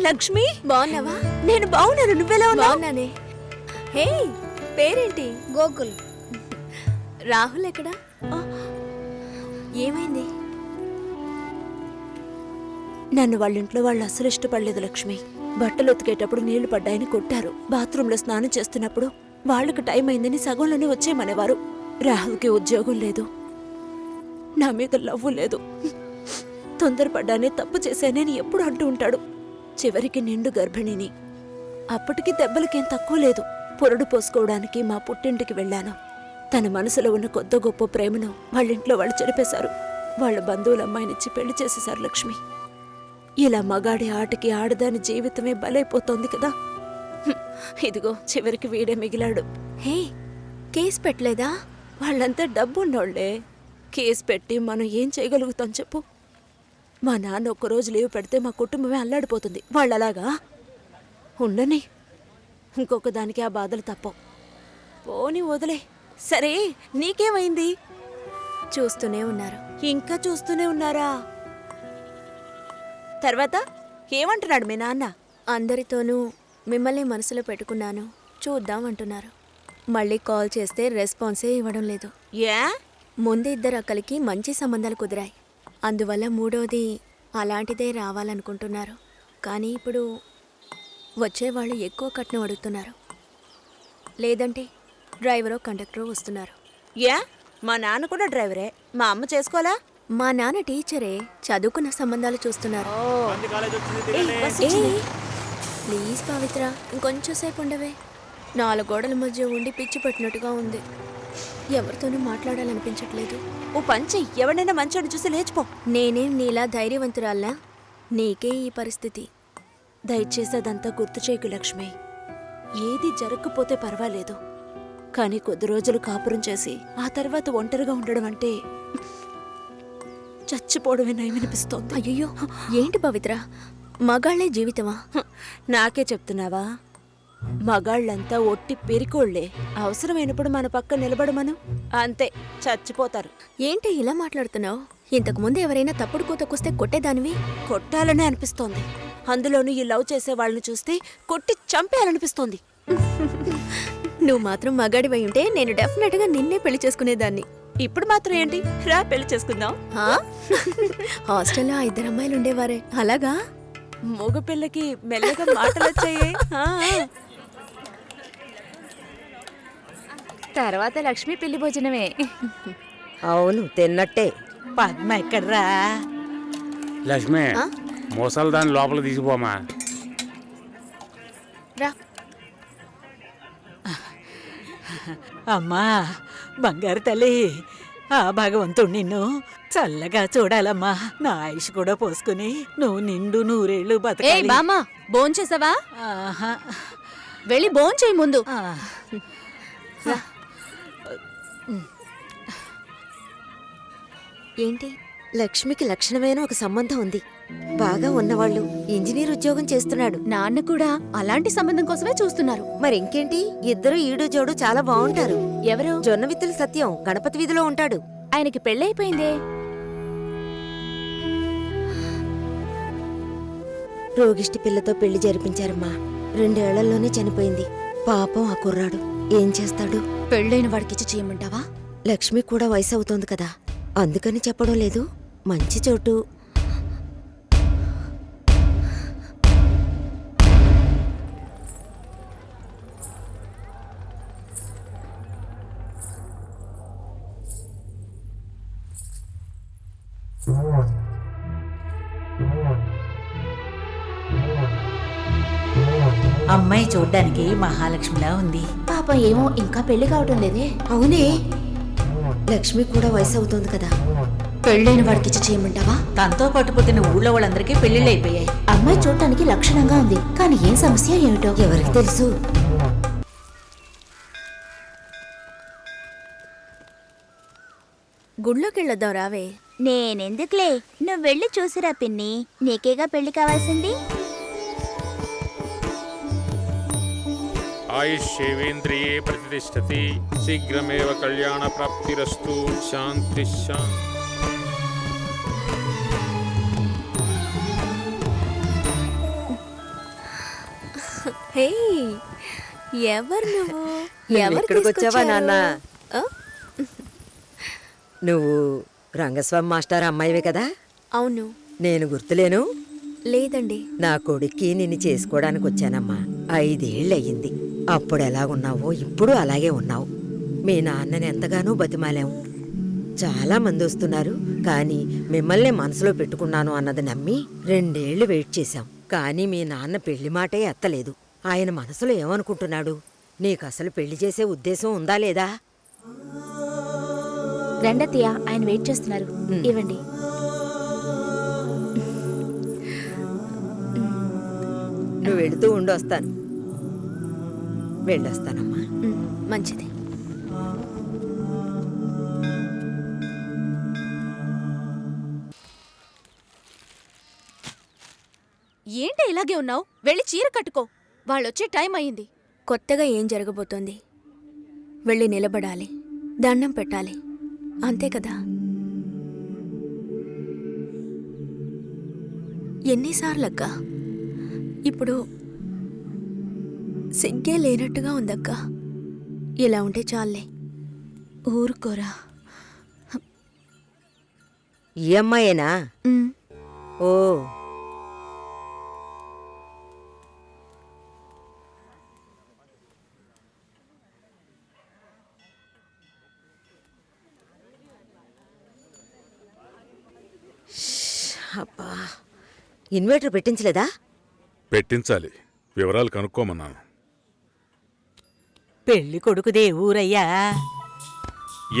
లక్ష్మి, బాగున్నావా? నేను బాగున్నాను. నువ్వెలా ఉన్నావు? బాగున్నానే. హే, పేరేంటి? గోకుల్. రాహుల్ ఎక్కడా? ఏమైంది? నన్ను వాళ్ళింట్లో వాళ్ళు అసలు ఇష్టపడలేదు లక్ష్మి. బట్టలు ఉతికేటప్పుడు నీళ్లు పడ్డాయని కొట్టారు. బాత్రూంలో స్నానం చేస్తున్నప్పుడు వాళ్ళకి టైం అయిందని సగంలోనే వచ్చేయమనేవారు. రాహుల్కి ఉద్యోగం లేదు, నా మీద లవ్వు లేదు. తొందరపడ్డానే తప్పు చేశానని ఎప్పుడు అంటూ ఉంటాడు. చివరికి నిండు గర్భిణిని. అప్పటికి దెబ్బలకేం తక్కువ లేదు. పొరడు పోసుకోవడానికి మా పుట్టింటికి వెళ్ళాను. తన మనసులో ఉన్న కొద్ది గొప్ప ప్రేమను వాళ్ళింట్లో వాళ్ళు చెరిపేశారు. వాళ్ళ బంధువుల అమ్మాయినిచ్చి పెళ్లి చేసేశారు లక్ష్మి. ఇలా మగాడి ఆటకి ఆడదాని జీవితమే బలైపోతోంది కదా. ఇదిగో చివరికి వీడే మిగిలాడు. హే, కేసు పెట్టలేదా? వాళ్ళంతా డబ్బున్నోళ్లే. కేసు పెట్టి మనం ఏం చేయగలుగుతాం చెప్పు? మా నాన్న ఒక్కరోజు లీవ్ పెడితే మా కుటుంబమే అల్లాడిపోతుంది. వాళ్ళలాగా ఉండని. ఇంకొక దానికి ఆ బాధలు తప్పవు. పోని వదిలే. సరే, నీకేమైంది? చూస్తూనే ఉన్నారు. ఇంకా చూస్తూనే ఉన్నారా? తర్వాత ఏమంటున్నాడు మీ నాన్న? అందరితోనూ మిమ్మల్ని మనసులో పెట్టుకున్నాను, చూద్దాం అంటున్నారు. మళ్ళీ కాల్ చేస్తే రెస్పాన్సే ఇవ్వడం లేదు. ఏ? ముందు ఇద్దరు అక్కలకి మంచి సంబంధాలు కుదిరాయి. అందువల్ల మూడోది అలాంటిదే రావాలనుకుంటున్నారు. కానీ ఇప్పుడు వచ్చేవాళ్ళు ఎక్కువ కట్నం అడుగుతున్నారు. లేదంటే డ్రైవరో కండక్టరో వస్తున్నారు. ఏ? మా నాన్న కూడా డ్రైవరే. మా అమ్మ చేసుకోవాలా? మా నాన్న టీచరే, చదువుకున్న సంబంధాలు చూస్తున్నారు. ప్లీజ్ పవిత్ర, ఇంకొంచెం సేపు ఉండవే. 4 గోడల మధ్య ఉండి పిచ్చి పట్టినట్టుగా ఉంది. ఎవరితోనూ మాట్లాడాలనిపించట్లేదు. ఓ పంచి, ఎవడైనా మంచోడు చూసి లేచిపో. నేనేం నీలా ధైర్యవంతురాల్లా? నీకే ఈ పరిస్థితి. దయచేసి అదంతా గుర్తు చేయకు లక్ష్మి. ఏది జరగకపోతే పర్వాలేదు, కానీ కొద్ది రోజులు కాపురం చేసి ఆ తర్వాత ఒంటరిగా ఉండడం అంటే చచ్చిపోవడమే నయమనిపిస్తోంది. అయ్యో, ఏంటి పవిత్ర, మగాళ్లే జీవితమా? నాకే చెప్తున్నావా? మగాళ్ళంతా ఒట్టి పెరికోళ్లే. అవసరమైనప్పుడు మన పక్క నిలబడమను, అంతే, చచ్చిపోతారు. ఏంటి ఇలా మాట్లాడుతున్నావు? ఇంతకు ముందు ఎవరైనా తప్పుడు కూతకొస్తే కొట్టేదానివి. కొట్టాలనే అనిపిస్తోంది. అందులోనూ ఈ లవ్ చేసే వాళ్ళని చూస్తే కొట్టి చంపేయాలనిపిస్తోంది. నువ్వు మాత్రం మగాడివై ఉంటే నేను డెఫినెట్గా నిన్నే పెళ్లి చేసుకునేదాన్ని. ఇప్పుడు మాత్రం ఏంటి, రా పెళ్లి చేసుకుందాం. హాస్టల్లో 2 అమ్మాయిలు ఉండేవారే, అలాగా? మగ పిల్లకి మెల్లగా మాటలు వచ్చాయే. తర్వాత లక్ష్మి పెళ్లి భోజనమే. అవును, తిన్నట్టే. పద్మ ఎక్కడ్రా? లక్ష్మి, మోసాలు దాన్ని లోపల తీసుకుపోమా. రా. అమ్మా బంగారు తల్లి, ఆ భగవంతుడు నిన్ను చల్లగా చూడాలమ్మా. నా ఆయుష్ కూడా పోసుకుని నువ్వు నిండు నూరేళ్లు బతకాలి. బామ్మా, భోంచేసావా? ఆహా. వెళ్ళి భోంచేయి ముందు. ఏంటి? లక్ష్మికి లక్షణమైన ఒక సంబంధం ఉంది. బాగా ఉన్నవాళ్ళు, ఇంజనీర్ ఉద్యోగం చేస్తున్నాడు. నాన్న కూడా అలాంటి సంబంధం కోసమే చూస్తున్నారు. మరి ఇంకేంటి, ఇద్దరు ఈడు జోడు చాలా బాగుంటారు. ఎవరు? జొన్న విత్తుల సత్యం గణపతి వీధిలో ఉంటాడు. ఆయనకి పెళ్ళైపోయిందే. రోగిష్టి పిల్లతో పెళ్లి జరిపించారమ్మా. 2 ఏళ్లలోనే చనిపోయింది. పాపం ఆ కుర్రాడు ఏం చేస్తాడు? పెళ్ళైన వాడికిచ్చి చేయమంటావా? లక్ష్మి కూడా వయసు అవుతోంది కదా, అందుకని చెప్పడం లేదు. మంచి చోటు. అమ్మాయి చూడ్డానికి మహాలక్ష్మిలా ఉంది. పాపం ఏమో ఇంకా పెళ్లి కావటం లేదే. అవునే, లక్ష్మి కూడా వయసు అవుతోంది కదా. పెళ్ళైన వాడికిచ్చి చేయమంటావా? తనతో పట్టుపోతున్న ఊళ్ళో వాళ్ళందరికీ పెళ్లిళ్ళు అయిపోయాయి. అమ్మాయి చూడటానికి లక్షణంగా ఉంది, కానీ ఏం సమస్య ఏమిటో ఎవరికి తెలుసు? గుళ్ళోకి వెళ్ళొద్దాం రావే. నేనెందుకులే, నువ్వు వెళ్ళి చూసిరా పిన్ని, నీకేగా పెళ్లి కావాల్సింది. ఆయుష్యేవేంద్రియే ప్రతిష్టతి, శీఘ్రమేవ కళ్యాణ ప్రాప్తిరస్తు. శాంతి శాంతి. హే, ఎవరు నువ్వు? ఎవరు ఇక్కడికి వచ్చావా తీసుకొచ్చారు? నాన్న? ఆ? నువ్వు రంగస్వామి మాస్టర్ అమ్మాయివే కదా? అవును. నేను గుర్తులేను? లేదండి. నా కొడుక్కి నిన్ను చేసుకోవడానికి వచ్చానమ్మా. 5 ఏళ్ళయ్యింది. అప్పుడు ఎలాగున్నావో ఇప్పుడు అలాగే ఉన్నావు. మీ నాన్నని ఎంతగానో బతిమాలాం. చాలా మంది వస్తున్నారు, కానీ మిమ్మల్ని మనసులో పెట్టుకున్నాను అన్నది నమ్మి 2 ఏళ్లు వెయిట్ చేశాం. కానీ మీ నాన్న పెళ్లి మాటే ఎత్తలేదు. ఆయన మనసులో ఏమనుకుంటున్నాడు? నీకు అసలు పెళ్లి చేసే ఉద్దేశం ఉందా లేదా? రండత్తయ్య, ఆయన వెయిట్ చేస్తున్నారు. ఇవ్వండి. నువ్వు వెళుతూ ఉండొస్తాను. వెళ్ళొస్తానమ్మా. మంచిది. ఏంటి ఇలాగే ఉన్నావు? వెళ్ళి చీర కట్టుకో. వాళ్ళొచ్చే టైం అయింది. కొత్తగా ఏం జరగబోతోంది? వెళ్ళి నిలబడాలి, దండం పెట్టాలి, అంతే కదా. ఎన్నిసార్లక్క? ఇప్పుడు సిగ్గే లేనట్టుగా ఉందక్క. ఇలా ఉంటే చాలే. ఊరుకోరా. ఈ అమ్మాయేనా? ఓ, అబ్బా, ఇన్వర్టర్ పెట్టించలేదా? పెట్టించాలి. వివరాలు కనుక్కోమన్నాను. పెళ్లి కొడుకుదే ఊరయ్యా.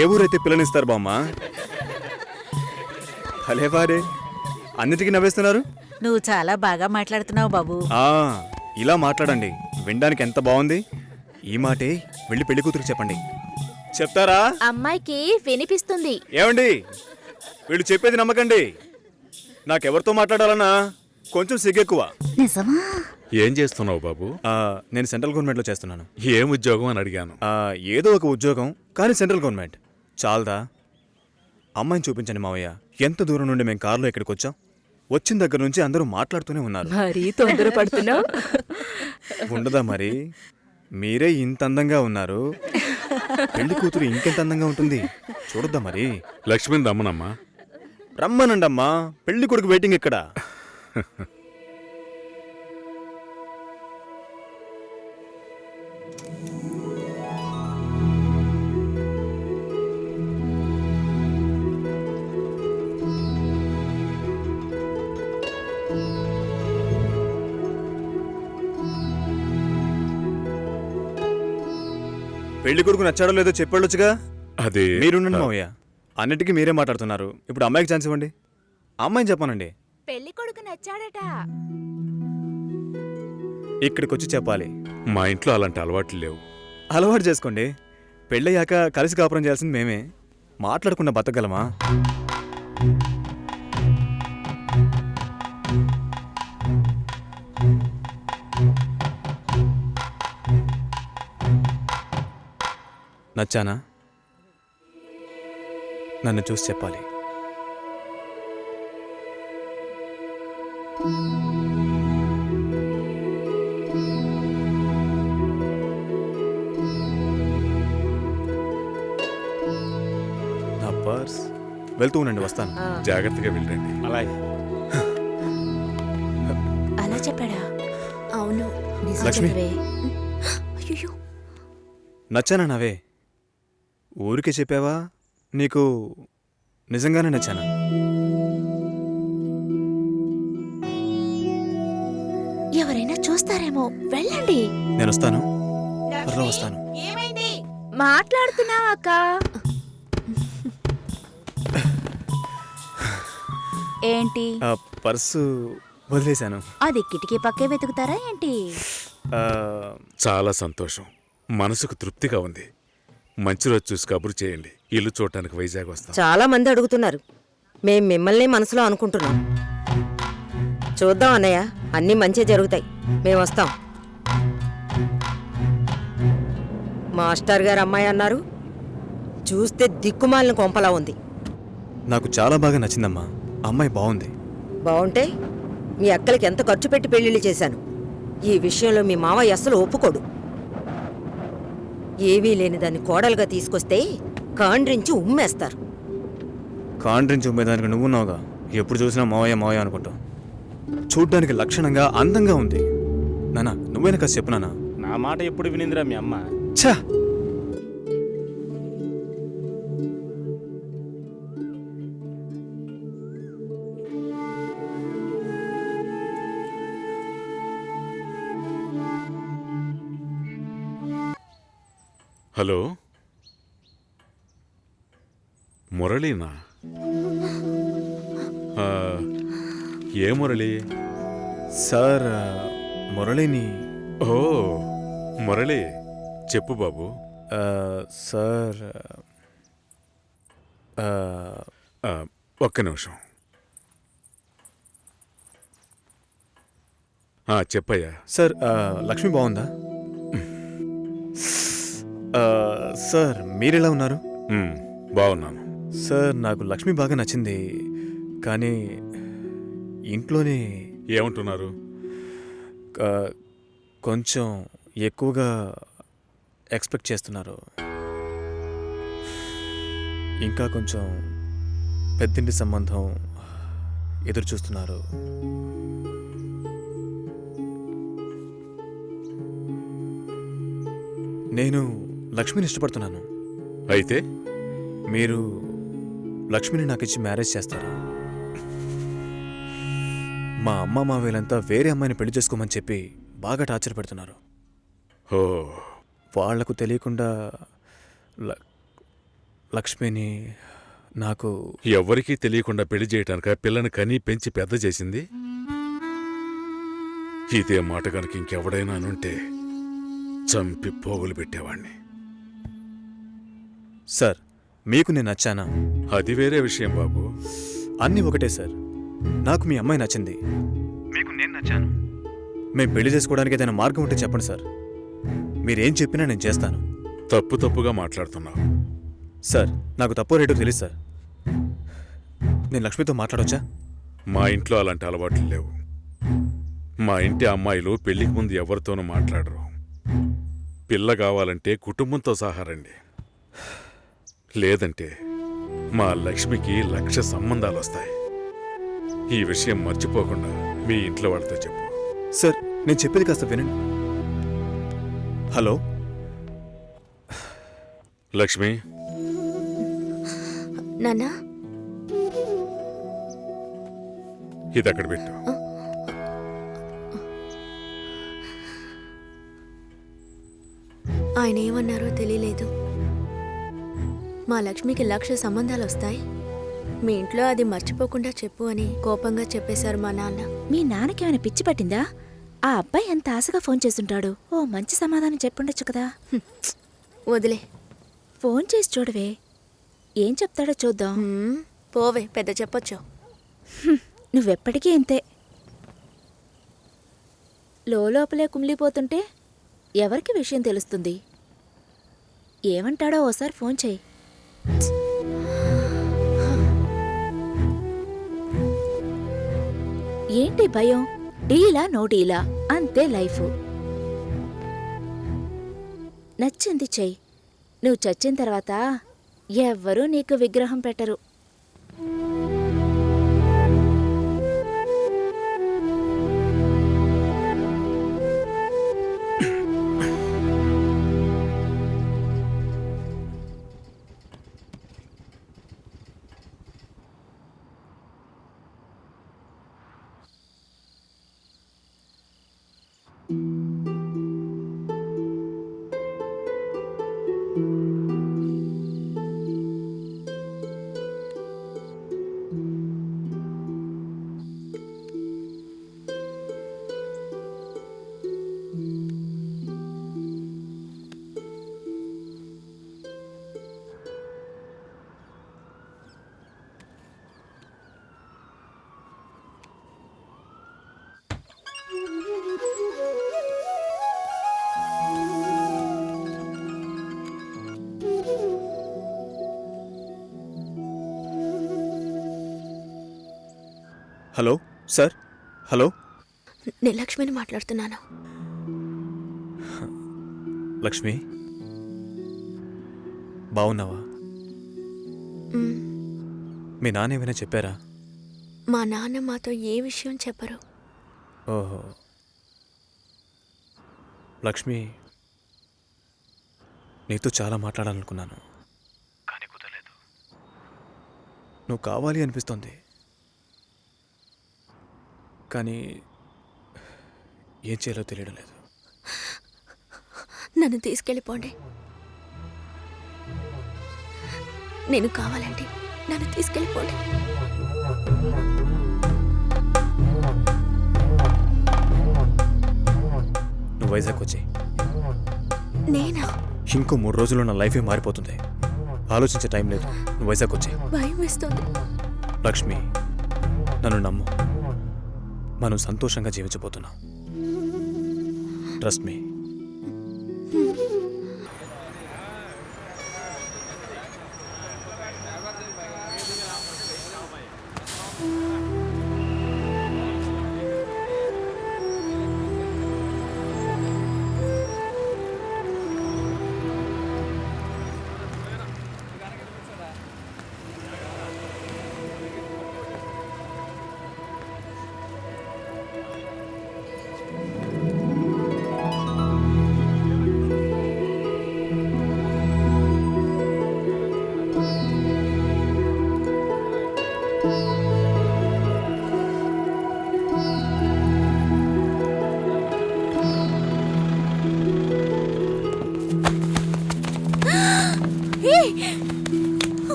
ఏ ఊరైతే పిల్లనిస్తారు బామ్మ? భలేవారే, అన్నిటికీ నవ్వేస్తున్నారు. నువ్వు చాలా బాగా మాట్లాడుతున్నావు బాబు. ఇలా మాట్లాడండి, వినడానికి ఎంత బాగుంది. ఈ మాటే వెళ్ళి పెళ్లి కూతురికి చెప్పండి. చెప్తారా? అమ్మాయికి వినిపిస్తుంది. ఏమండి, వీళ్ళు చెప్పేది నమ్మకండి. నాకెవరితో మాట్లాడాలన్నా కొంచెం సిగ్గెక్కువ. నిజమా? ఏం చేస్తున్నావు బాబు? నేను సెంట్రల్ గవర్నమెంట్లో చేస్తున్నాను. ఏం ఉద్యోగం అని అడిగాను. ఏదో ఒక ఉద్యోగం, కానీ సెంట్రల్ గవర్నమెంట్. చాలదా? అమ్మాయిని చూపించండి మావయ్య. ఎంత దూరం నుండి మేము కారులో ఇక్కడికి వచ్చాం. వచ్చిన దగ్గర నుంచి అందరూ మాట్లాడుతూనే ఉన్నారు. మరీ తొందరపడుతున్నావు. ఉండదా మరి? మీరే ఇంత అందంగా ఉన్నారు, పెళ్లి కూతురు ఇంకెంత అందంగా ఉంటుంది. చూడొద్దా మరి? లక్ష్మిని రమ్మనమ్మా. రమ్మనండమ్మా, పెళ్లి కొడుకు వెయిటింగ్ ఇక్కడ. పెళ్లి కొడుకు నచ్చాడో లేదో చెప్పాడొచ్చుగా. అదే మీరుండండి మావయ్య, అన్నిటికీ మీరే మాట్లాడుతున్నారు. ఇప్పుడు అమ్మాయికి ఛాన్స్ ఇవ్వండి. అమ్మాయిని చెప్పానండి. పెళ్లి కొడుకు నచ్చాడట. ఇక్కడికి వచ్చి చెప్పాలి. మా ఇంట్లో అలాంటి అలవాట్లు లేవు. అలవాటు చేసుకోండి. పెళ్ళయ్యాక కలిసి కాపురం చేయాల్సింది మేమే. మాట్లాడకుండా బతకగలమా? నచ్చానా? నన్ను చూసి చెప్పాలి. నా పర్స్. వెళ్తూ ఉండండి, వస్తాను. జాగ్రత్తగా వెళ్ళండి. అలాగే. అలా చెప్పాడా? అవును. లక్ష్మి, అయ్యో, నచ్చానా నావే? ఊరికే చెప్పావా? నీకు నిజంగానే నచ్చానా? ఎవరైనా చూస్తారేమో, వెళ్ళండి. నేను వస్తాను, త్వరలో వస్తాను. మాట్లాడుతున్నావా అక్క? ఏంటి? పర్సు వదిలేశాను. అది కిటికీ పక్కే వెతుకుతారా ఏంటి? చాలా సంతోషం. మనసుకు తృప్తిగా ఉంది. మంచి రోజు చూసి కబురు చేయండి. ఇల్లు చూడటానికి వైజాగ్ వస్తాం. చాలా మంది అడుగుతున్నారు. మేం మిమ్మల్ని మనసులో అనుకుంటున్నాం. చూద్దాం అన్నయ్య, అన్నీ మంచి జరుగుతాయి. మేము వస్తాం. మాస్టర్ గారు అమ్మాయి అన్నారు. చూస్తే దిక్కుమాలిన కొంపలా ఉంది. నాకు చాలా బాగా నచ్చిందమ్మా. అమ్మాయి బాగుంది. బాగుంటే మీ అక్కలకి ఎంత ఖర్చు పెట్టి పెళ్లిళ్ళు చేశాను. ఈ విషయంలో మీ మావయ్య అస్సలు ఒప్పుకోడు. ఏవీ లేని దాన్ని కోడలుగా తీసుకొస్తే కాండ్రించి ఉమ్మేస్తారు. కాండ్రించి ఉమ్మేదానికి నువ్వున్నావుగా, ఎప్పుడు చూసినా మావయ్య మావయ్య అనుకుంటావు. చూడ్డానికి లక్షణంగా అందంగా ఉంది. నానా నువ్వైనా కాస్త చెప్పు నానా. నా మాట ఎప్పుడు వినిందిరా మీ అమ్మ? ఛా! హలో, మురళీనా? ఆ, ఏ మురళి? సార్ మురళిని. ఓ మురళి, చెప్పు బాబు. సార్ ఒక్క నిమిషం. చెప్పయ్యా. సార్ లక్ష్మి బాగుందా? సార్ మీరెలా ఉన్నారు? బాగున్నాను సార్. నాకు లక్ష్మి బాగా నచ్చింది, కానీ ఇంట్లోనే ఏమంటున్నారు? కొంచెం ఎక్కువగా ఎక్స్పెక్ట్ చేస్తున్నారు. ఇంకా కొంచెం పెద్దింటి సంబంధం ఎదురు చూస్తున్నారు. నేను లక్ష్మిని ఇష్టపడుతున్నాను. అయితే మీరు లక్ష్మిని నాకు ఇచ్చి మ్యారేజ్ చేస్తారా? మా అమ్మ మావేలంతా వేరే అమ్మాయిని పెళ్లి చేసుకోమని చెప్పి బాగా టార్చర్ పెడుతున్నారు. ఓ, వాళ్లకు తెలియకుండా లక్ష్మిని నాకు ఎవ్వరికీ తెలియకుండా పెళ్లి చేయటానిక పిల్లని కనీ పెంచి పెద్ద చేసింది? ఇదే మాట కనుక ఇంకెవడైనా అనుంటే చంపి పోగులు పెట్టేవాణ్ణి. సార్ మీకు నేను నచ్చానా? అది వేరే విషయం బాబు. అన్నీ ఒకటే సార్. నాకు మీ అమ్మాయి నచ్చింది, మీకు నేను నచ్చాను. మేము పెళ్లి చేసుకోవడానికి ఏదైనా మార్గం ఉంటే చెప్పండి సార్. మీరేం చెప్పినా నేను చేస్తాను. తప్పుగా మాట్లాడుతున్నావు. సార్ నాకు తప్పో రేటో తెలియదు సార్. నేను లక్ష్మితో మాట్లాడొచ్చా? మా ఇంట్లో అలాంటి అలవాట్లు లేవు. మా ఇంటి అమ్మాయిలు పెళ్లికి ముందు ఎవరితోనూ మాట్లాడరు. పిల్ల కావాలంటే కుటుంబంతో సహా రండి, లేదంటే మా లక్ష్మికి 1,00,000 సంబంధాలు వస్తాయి. ఈ విషయం మర్చిపోకుండా మీ ఇంట్లో వాళ్ళతో చెప్పు. సార్ నేను చెప్పేది కాస్త వినండి. హలో లక్ష్మి. నాన్నా, ఇది అక్కడ పెట్టు. ఆయన ఏమన్నారో తెలియలేదు. మా లక్ష్మికి 1,00,000 సంబంధాలు వస్తాయి, మీ ఇంట్లో అది మర్చిపోకుండా చెప్పు అని కోపంగా చెప్పేశారు మా నాన్న. మీ నాన్నకేమైనా పిచ్చి పట్టిందా? ఆ అబ్బాయి ఎంత ఆశగా ఫోన్ చేస్తుంటాడు. ఓ మంచి సమాధానం చెప్పుండొచ్చు కదా. వదిలే. ఫోన్ చేసి చూడవే, ఏం చెప్తాడో చూద్దాం. పోవే, పెద్ద చెప్పొచ్చు. నువ్వెప్పటికీ ఇంతే. లోపలే కుమిలిపోతుంటే ఎవరికి విషయం తెలుస్తుంది? ఏమంటాడో ఓసారి ఫోన్ చేయి. ఏంటి భయం? డీలా నో డీలా అంతే లైఫ్. నచ్చింది చెయ్యి. నువ్వు చచ్చిన తర్వాత ఎవ్వరూ నీకు విగ్రహం పెట్టరు. Hello sir. హలో, నేను లక్ష్మిని మాట్లాడుతున్నాను. లక్ష్మి బాగున్నావా? మ్, మీ నాన్న ఏమైనా చెప్పారా? మా నాన్న మాతో ఏ విషయం చెప్పరు. ఓహో. లక్ష్మి, నీతో చాలా మాట్లాడాలనుకున్నాను, కానీ కుదరలేదు. నువ్వు కావాలి అనిపిస్తోంది, కానీ ఏం చేయాలో తెలియడం లేదు. నన్ను తీసుకెళ్ళిపోండి. నేను కావాలంటే నన్ను తీసుకెళ్ళిపోండి. నువ్వు వైజాగ్ వచ్చేయి. నేనా? ఇంకో 3 రోజుల్లో నా లైఫే మారిపోతుంది. ఆలోచించే టైం లేదు. నువ్వు వైజాగ్ వచ్చేయి. భయం వేస్తుంది. లక్ష్మి, నన్ను నమ్ము. మనం సంతోషంగా జీవించబోతున్నాం. Trust me.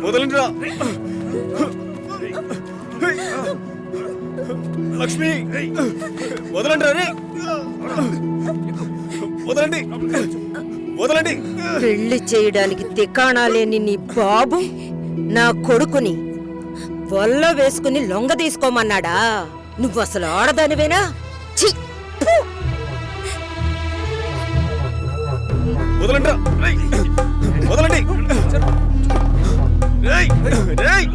వదలండిరా. లక్ష్మి, వదలండిరా. రే, వదలండి, వదలండి. పెళ్లి చేయడానికి తికాణా లేని నీ బాబు నా కొడుకుని వల్ల వేసుకుని లొంగ తీసుకోమన్నాడా? నువ్వు అసలు ఆడదానివేనా? ఛీ! వదలండిరా. రేయ్, వదలండి. రేయ్, రేయ్.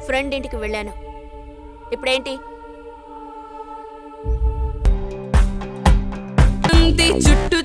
ఫ్రెండ్ ఇంటికి వెళ్ళాను. ఇప్పుడేంటి? చుట్టూ